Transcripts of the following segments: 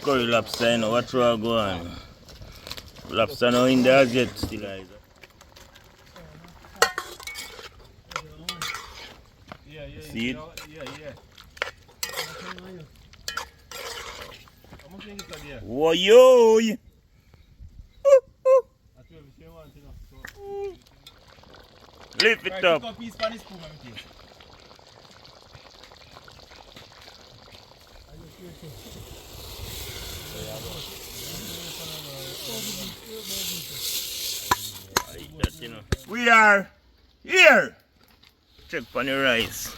curry lobster, you know what we're going. Lobster now in there as yet still either. See it? Whoa, yo! Lift it up. We are here. Check on the rice.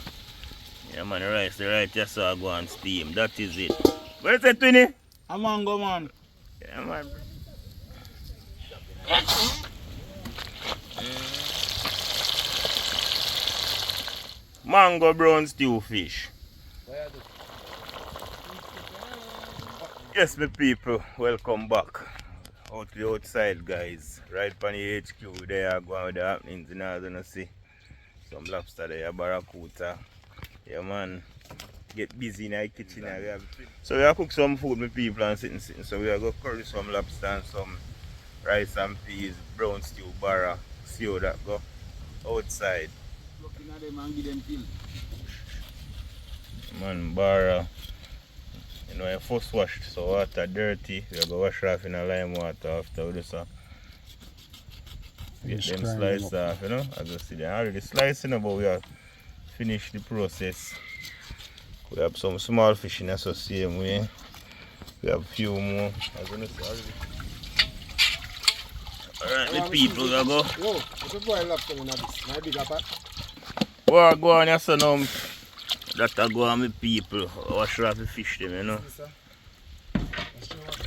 Yeah man, the rice, just so I go and steam. That is it. What is it, Twinny? A mango, man. Yeah man. Mango brown stew fish. Yes, my people, welcome back. Out to the outside, guys. Right on the HQ, there going with the happenings. You know, gonna see some lobster there, barracuda. Yeah, man. Get busy in the kitchen. So, we have cook some food, my people, and sitting. So, we are going to curry some lobster and some rice and peas, brown stew, barra. See how that go outside. Looking at them and give them pill. Man, barra. You know, I first washed, so water dirty. We are going to wash off in a lime water after we do so. Get them sliced off, you know. As you see, they're already slicing, but we have finished the process. We have some small fish in the same way. We have a few more. As you see already. Alright, the people will go. Whoa, it's a boy lobster in this. My bigger pot. Well, go on, yes, now. That I go on with people. Wash off the fish, them, you know.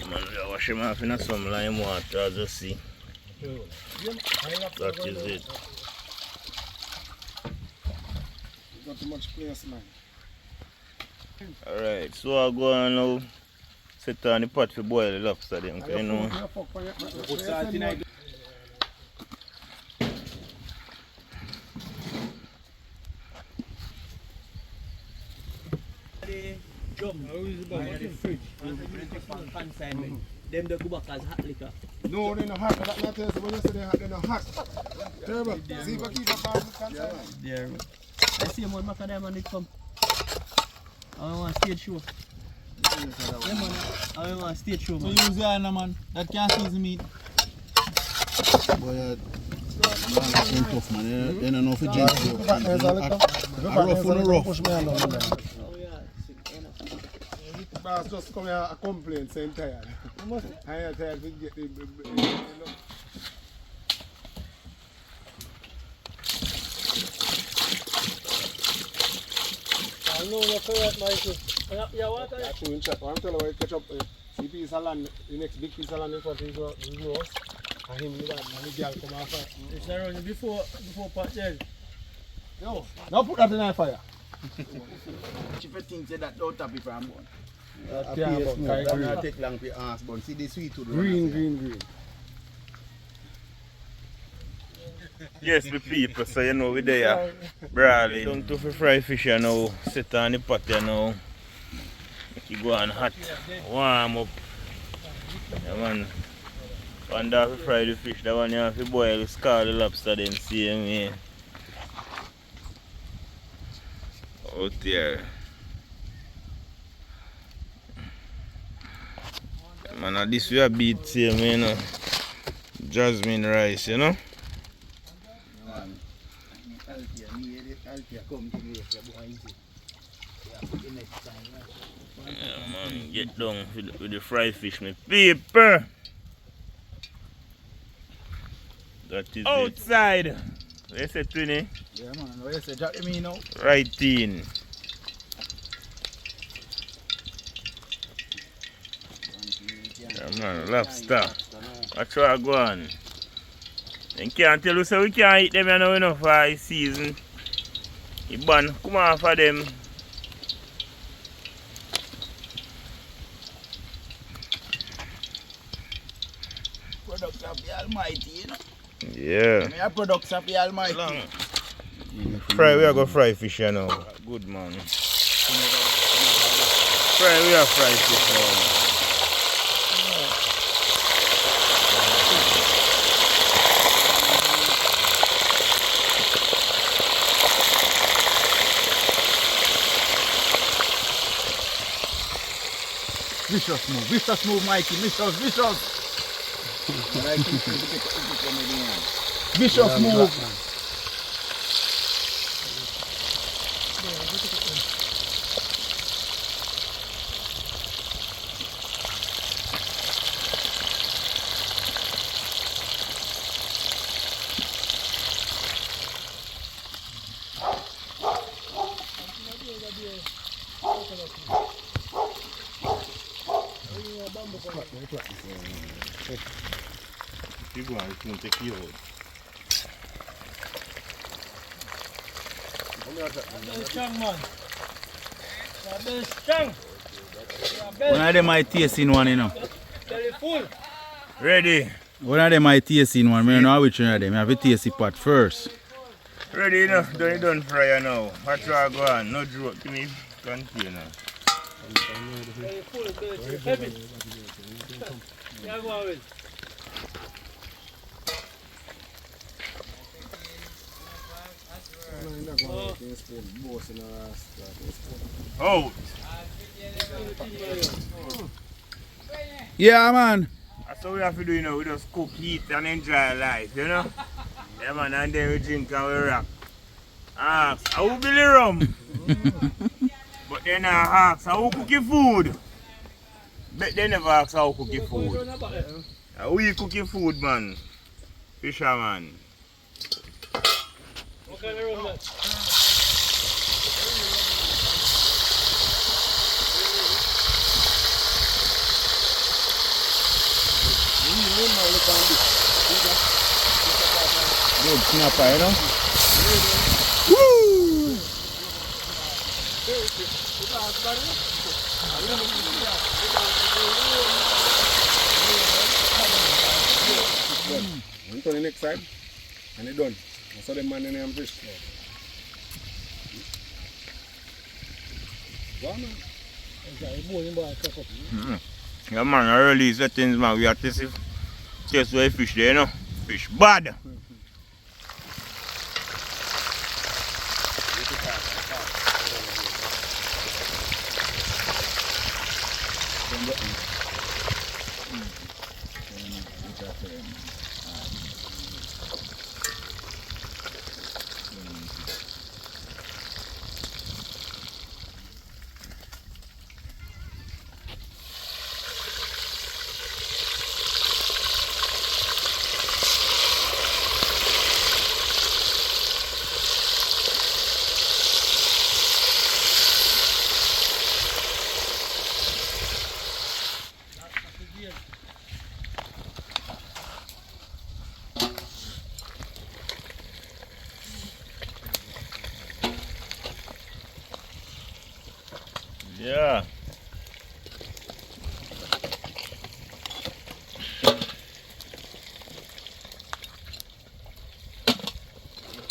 Man, we wash them off in some lime water, as you see. That is it. Got too much place, man. Alright, so I go on now. Set on the pot for boil the lobster, them, you know. Put salt in it. The fridge. Consignment. Them the go back as hot liquor. No, they're not hot. That's not tell when you say they're hot, they're not hot. Terrible. See if I keep a bag of consignment. There. I see him on macadam and it come. I want a stage show. Yeah, man. I want a stage show, man. So use your hand, man. That can't season meat. Boy, man, tough, man. They don't know if you drink. I rough on the rough. Boss just come here and complain, saying tired. I am tired to get the I know you're correct, Michael. Yeah, what are you? I'm telling you, catch up. See piece of land, the next big piece of land in front of his house. And him with that, and the girl come after. It's around before pot dead. No, now put that in the fire. If you think that don't tap it from one. It Don't take long for ass, but see the sweet to the green. Yes, the people, so you know we there. Brawley. Down to fry fish you now. Set on the pot you now. Make it go on hot. Warm up. Yeah, man. One day to fry the fish, that one you have to boil, scar the lobster then same way. Out there. Man, this we a beat same, you know. Jasmine rice, you know. Yeah, man, get down with the fried fish, my people. That is outside. Where's the Twinny? Yeah, man. Where's the jack me now? Right in. Yeah, man, lobster. That's what I go on. And can't tell us so we can't eat them now enough for the season. You ban, come on for them. Products of the Almighty, you know. Yeah. Me a products of the Almighty. Fry, we are going to fry fish here now. Good man. Fry, we are fry fish now. vicious move, Mikey. Vicious. Vicious move. Keep going, it's going to take you out. Strong, man. Strong. One of them I tasting one, you know. Very full. Ready? One of them I tasting one. I don't know which one of them. I have to taste the pot first. Ready enough, done fryer now. Hot dog go on, no joke, give me container. Very full, very heavy. Yeah, go on with. Out! Yeah, man. That's what we have to do, you know. We just cook, eat, and enjoy life, you know? Yeah, man, and then we drink and we rock. Ask, how will Billy rum? But then I ask, how cook your food? But they never ask how cook your food. How we cook your food, man? Fisherman. What kind of rum that? Good snapper, you know? Went to the next side and it done. I saw the man in there fish. Wow, man. Yeah, man, I release the things, man. We have to taste where fish there, you know? Fish bad. Yeah.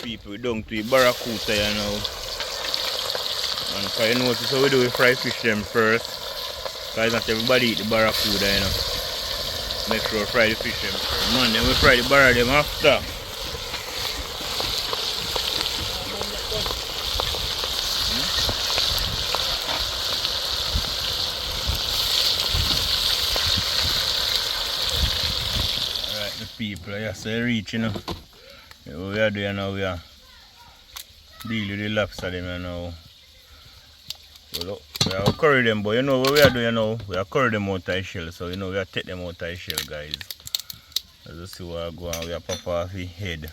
People down to the barracuda, you know. And cause you notice how we do, we fry fish them first. Cause not everybody eat the barracuda, you know. Make sure we fry the fish them first. Man, then we fry the barra them after. People, I just say reach, you know. What we are doing now, we are dealing with the lobster them, you know. So look, we are curry them, but you know what we are doing now? We are curry them out of the shell, so you know we are take them out of the shell, guys. As you see what I go on, we are pop off the head.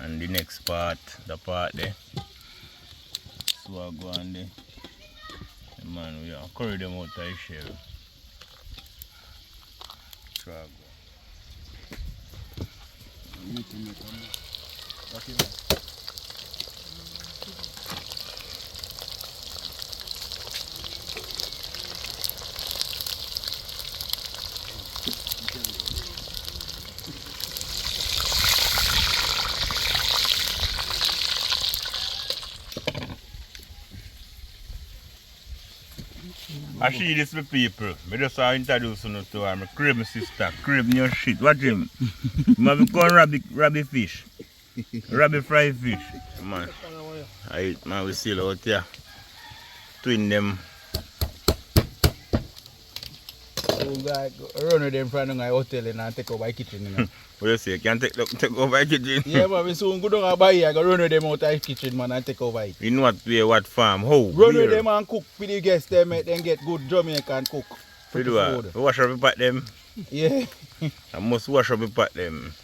And the next part, the part there. So I go on there. Man, we are curry them out of the shell. So I go. I see this for people. I just introduce you to her. I crave my sister. Crave your shit. Watch him. I have gone rabbit fish. Rabbit fried fish. Man. Man, we still out here. Twin them. we got run with them from the hotel and take over the kitchen. You know? What you say? You can take over the kitchen? Yeah, but we soon go down and buy it. I go run with them out of the kitchen, man, and take over it. In what way, what farm, how? Run where? with them and cook for the guests, them, make them get good Jamaican cook. We do what? Wash up the pot them? Yeah. I must wash up the pot them.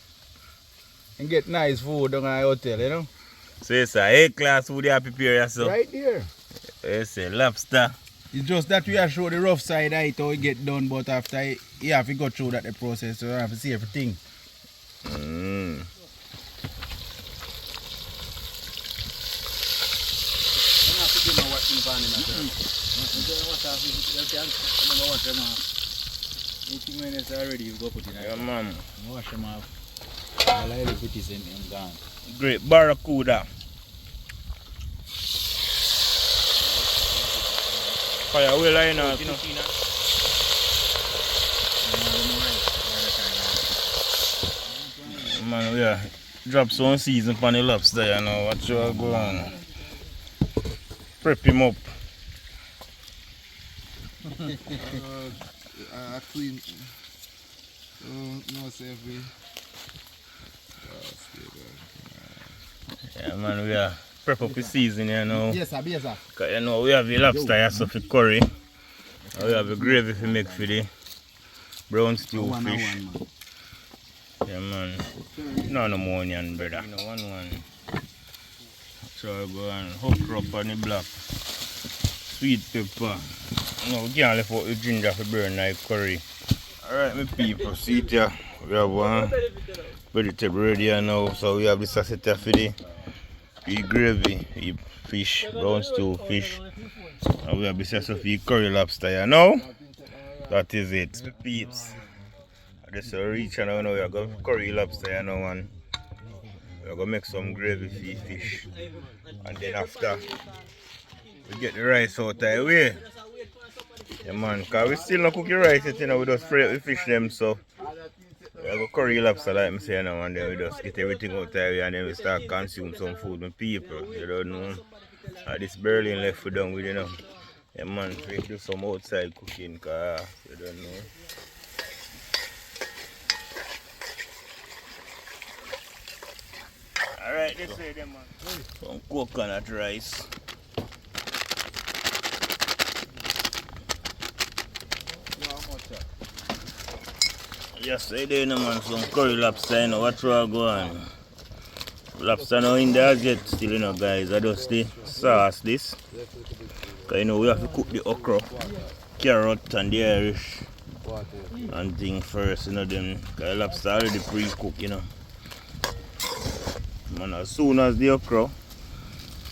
And get nice food down at the hotel, you know? So it's a A-class food you have prepare yourself? Right there. It's a lobster. It's just that we are show the rough side of it, how it get done, but after you have to go through that the process, so you have to see everything. Mm. Already, you go put it in. Yeah, man. Wash them off. I'll let it put this in and gone. Great barracuda. Fire well, you know. Man, we are drop some season on the lobster, you know. What you are going? Prep him up. Clean. No safe way. Yeah, man, we are prep up the season, you know. Yes, sir, yes, sir. Cause you know, we have the lobster here so for curry. And we have the gravy to make for the brown stew fish. Yeah, man. No more onion, brother. You know, one. So I go and hook up on the black. Sweet pepper. No, we can't leave out the ginger for burn like curry. Alright, my people, see it here. We have one vegetable ready here now. So we have the sausage for the gravy, the fish, brown stew fish. And we have the sauce of the curry lobster here now. That is it. My peeps. Just reach and now we are going to curry lobster here now, and we are going to make some gravy for the fish. And then after, we get the rice out of the way. Yeah, man, because we still not cook the rice yet, you know, we just fry up the fish them, so we are going to curry lobster like I say now, and then we just get everything out of the way and then we start consume some food with people. You don't know. This Berlin left we done with, you know. Yeah, man, we do some outside cooking, because you don't know. Alright, this way then, man. Some coconut rice. Yes, I did, man. Some curry lobster, you know, what's wrong going? Lobster now in there yet, still, you know, guys. I just the sauce this. Because, you know, we have to cook the okra, carrot, and the Irish and thing first, you know, them. Because lobster already pre-cooked, you know. Man, as soon as the okra,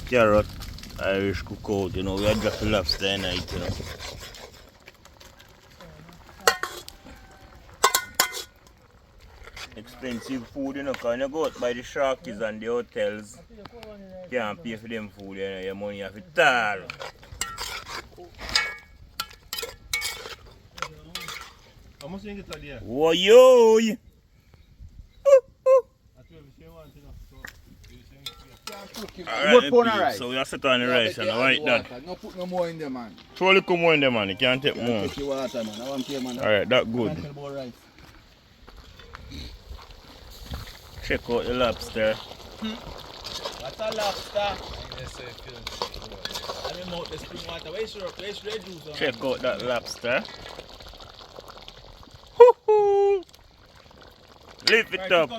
carrot, Irish cook out, you know, we are drop the lobster in it, you know. Expensive food, you know, because you go out by the sharkies and the hotels, you can't pay for them food, you know, your money have to tall. How much you get there? Whoa, yo! Alright, so we are set on the rice and right done. No put no more in there, man. Throw a little more in there, man. You can't take more. Take the water, man. I want to man. Alright, that good. Check out the lobster. What's a lobster? I don't know the spring water. Where's your juice? Check out that lobster. Hoo-hoo! Lift it up.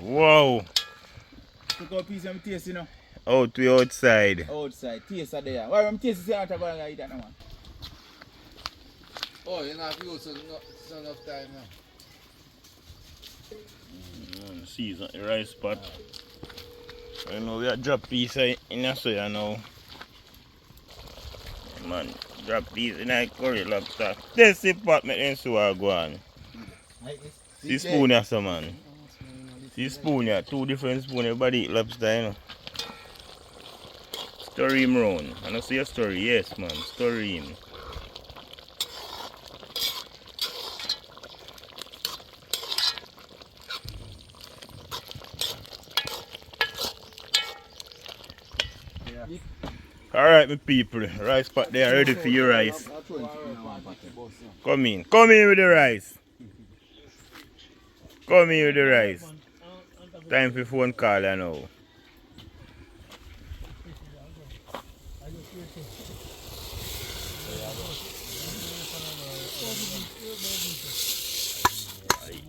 Wow. Took a piece of taste, you know. Out to outside. Outside, taste are there. Why am taste is out of eat that now, man? Oh, you not use enough time now. Season the rice pot. You know, we are drop piece in a soya now. Man, drop piece in a curry lobster. This is pot make them so go on. See spoon here, so man. See spoon here, two different spoons, everybody eat lobster, you know. Stir him round. I don't see a story, yes man, stir him. Alright, my people. Rice pot there ready for your rice. Come in. Come in with the rice. Come in with the rice. Time for phone call now.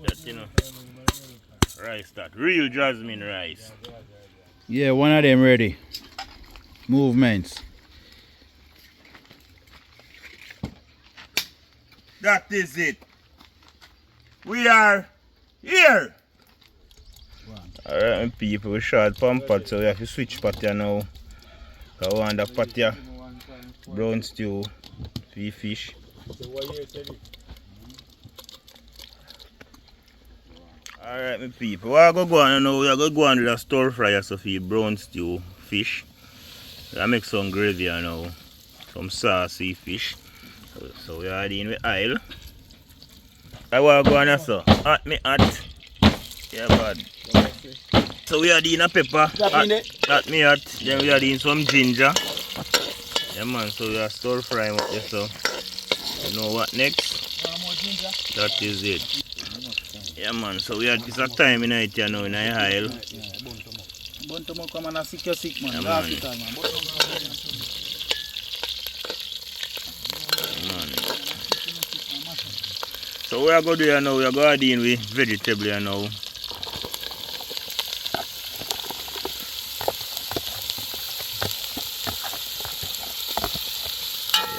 That, you know, rice that. Real jasmine rice. Yeah, one of them ready. Movements. That is it. We are here. Alright, people, we short pump pot, so we have to switch pot here now. I want the pot here. Brown stew, fish. Alright, my people, what I go on now? We are going to go on with a stir fryer, so for brown stew, fish. I make some gravy now, some saucy fish. So we are in with oil. I want to go on so hot me hot. Yeah, bad. So we are in a pepper. Hot me hot. Then we are in some ginger. Yeah man, so we are stir frying up there, so you know what next? That is it. Yeah man, so we are it's a time in it, you know, in a oil. Yeah, man. So we are going to do now, we are going to deal with vegetable here now.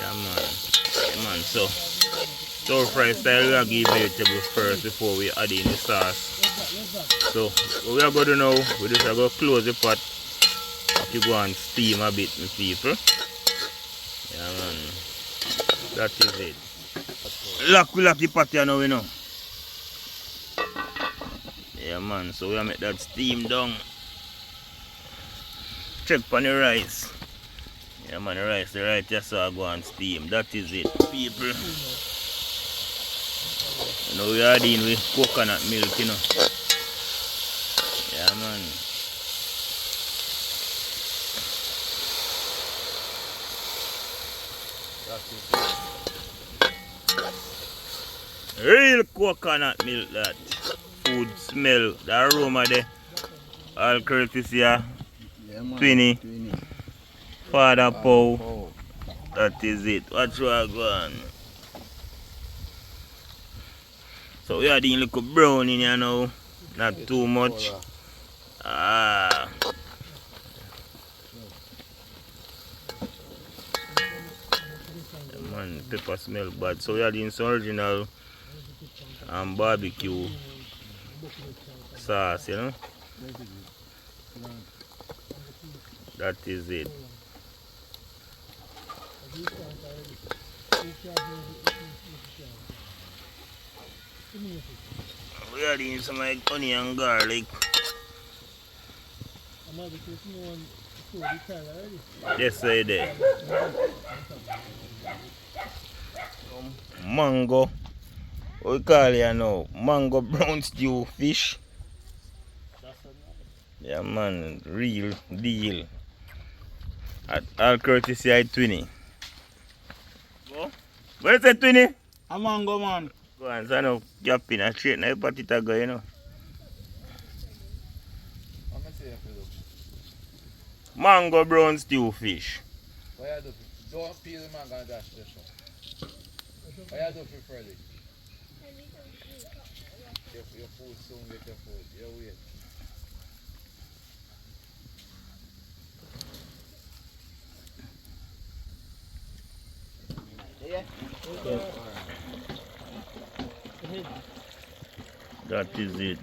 Yeah man, so stir fry style we are give vegetables first before we add in the sauce. So what we are going to do now, we just are going to close the pot to go and steam a bit, my people. Yeah man, that is it. Lock the pot here now, you know. Yeah man, so we make that steam down. Check on the rice. Yeah man, the rice just so I go and steam. That is it, people. You know we are dealing with coconut milk, you know. Yeah man. That is it. Real coconut milk that. Food smell, the aroma there. All courtesy of Twinny. Father Pow. That is it. Watch what go on. So we are doing a little brown in here now. Not too much. Ah. Man, pepper smell bad. So we are doing some original barbecue sauce, you know. That is it. We are doing some like onion and garlic. Yes, I did. Mango. What we call it now? Mango brown stew fish. Yeah man, real deal. All courtesy of Twinny. What is it, Twinny? A mango man. Go on, so now gap in a straight now pot it a go, you know. Mango brown stew fish. What you do? Don't peel the mango and dash the shop. What you do for Freddy? Your food soon, get your food. You wait. That is it.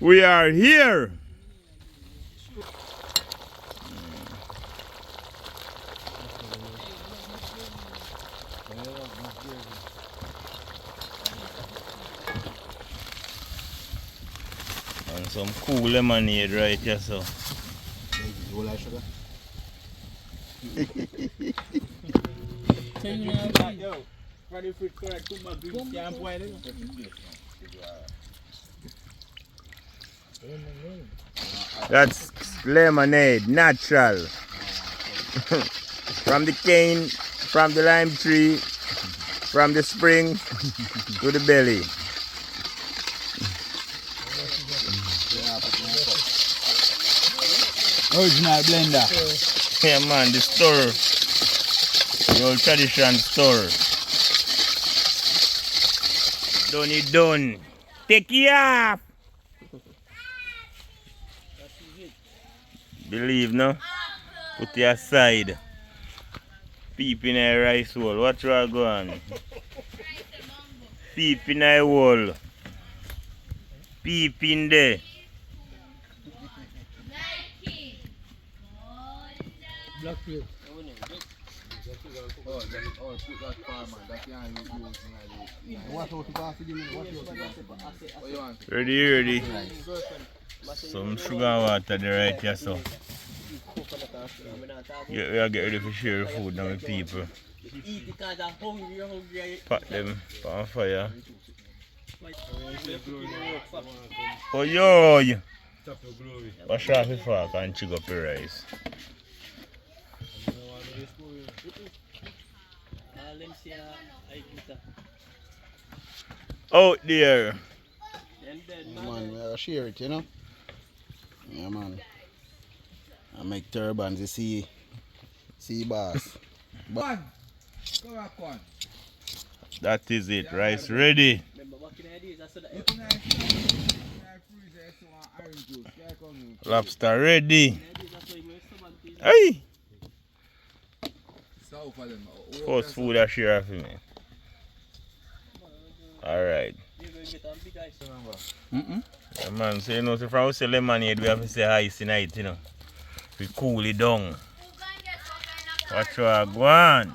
We are here. And some cool lemonade right here, so. So you know, Yo, ready for correct to my green camp wine. That's lemonade, natural. From the cane, from the lime tree, from the spring to the belly. Original blender. Yeah man, the store. The old tradition store. Done it done. Take it off. Believe no? Put it aside. Peep in a rice hole. What you are going? Peep in a hole. Peep in there. Black plate. Oh, put that far, man. That can't use What out the bar for you? What out the bar? What you want? Ready. Some sugar and water there right here, so. Yeah, we are get ready for share food now with people. eat because I'm hungry. Pack them on fire. Oh yo! Wash off the fork and chig up the rice. Out there. Man, we gotta share it, you know? Yeah, man. I make turbans, you see boss. One. Go back one. That is it. Rice ready. Lobster ready. Hey! So for them. First food I share for me. Alright. Yeah, man, so you know, so if I say lemonade, we have to say ice tonight, you know. We cool it down. Watch what go on.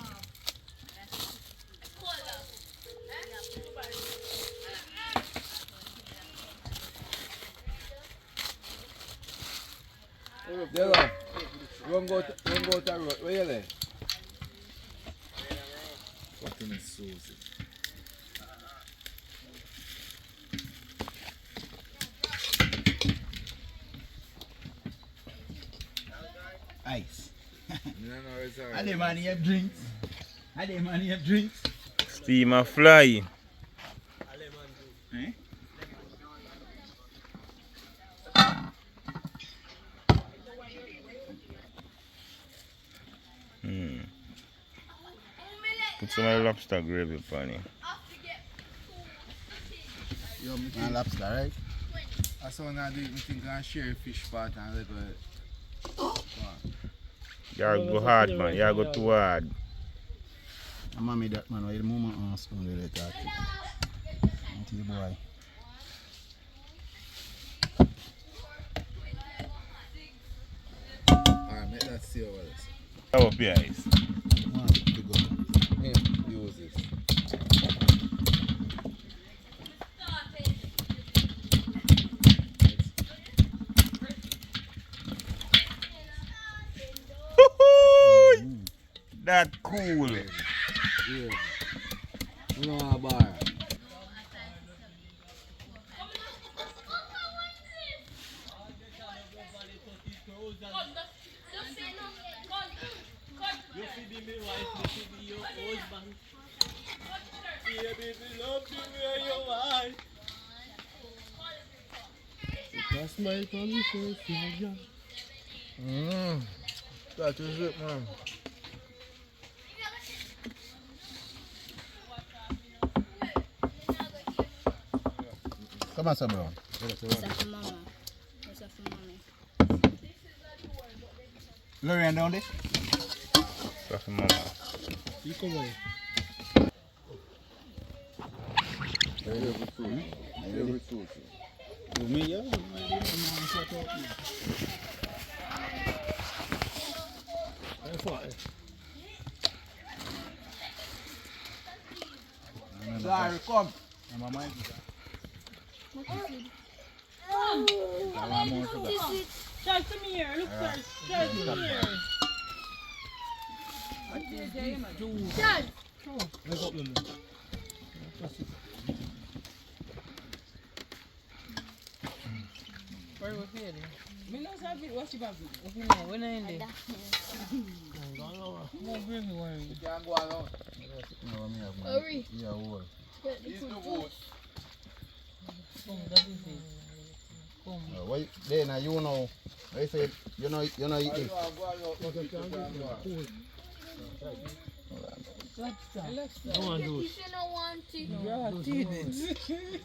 Dela, run go to road. Where you there? Fucking Susie. Ice. No, it's alright. And the man have drinks. Steam a fly. Eh? Put some lobster gravy on it. And lobster, right? I saw now do you think I share a fish pot and like You go hard, man. You go too hard. And mommy that man, why the mama on spoon with it talk to? Auntie boy. alright, make that see over this. How up your eyes? Man, to go. Here, use this. That cool. Yeah. You know how bar. That's my promise, yeah. That is it, man. Come on, bro. That's for mama. That's for mommy. Lorian down there? That's for mama. You come away. Every food. You me, yeah? Sorry, come. Charles, come here. Look, Charles. Charles, come here. Dad! Let's up them. Me not have it. What's your baby? When I in there. More bring me one. You can't go alone. No, me have my. Hurry. Yeah, whole. Get the He's the food. wood. Come, that is it. Come. Why? Then you know. I said you know eat Go this. alone. Go alone. Go alone. Lobster. I want to do it. If you don't want it. Yeah, did it.